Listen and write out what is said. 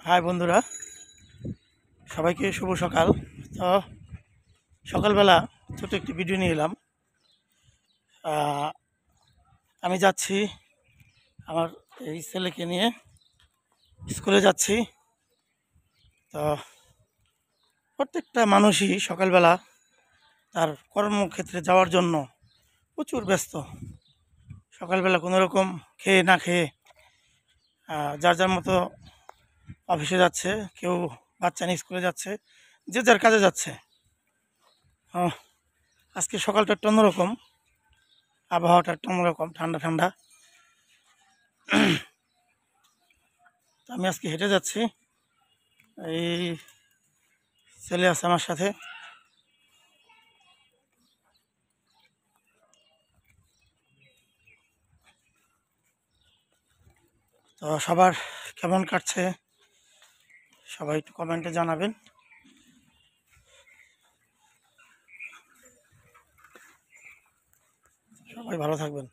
High বন্ধুরা, সবাইকে শুভ সকাল। তো সকালবেলা ছোট একটি ভিডিও নিয়ে এলাম। আমি যাচ্ছি আমার এই ছেলেকে নিয়ে স্কুলে যাচ্ছি। তো প্রত্যেকটা মানুষই সকালবেলা তার কর্মক্ষেত্রে যাওয়ার জন্য প্রচুর ব্যস্ত। সকালবেলা কোনো রকম খেয়ে না খেয়ে যার যার মতো অফিসে যাচ্ছে, কেউ বাচ্চা নিয়ে স্কুলে যাচ্ছে, যে যার কাজে যাচ্ছে। আজকে সকালটা একটু অন্যরকম, আবহাওয়াটা একটু অন্যরকম, ঠান্ডা ঠান্ডা। তো আমি আজকে হেঁটে যাচ্ছি, এই ছেলে আছে আমার সাথে। তো সবার কেমন কাটছে সবাই একটু কমেন্টে জানাবেন। সবাই ভালো থাকবেন।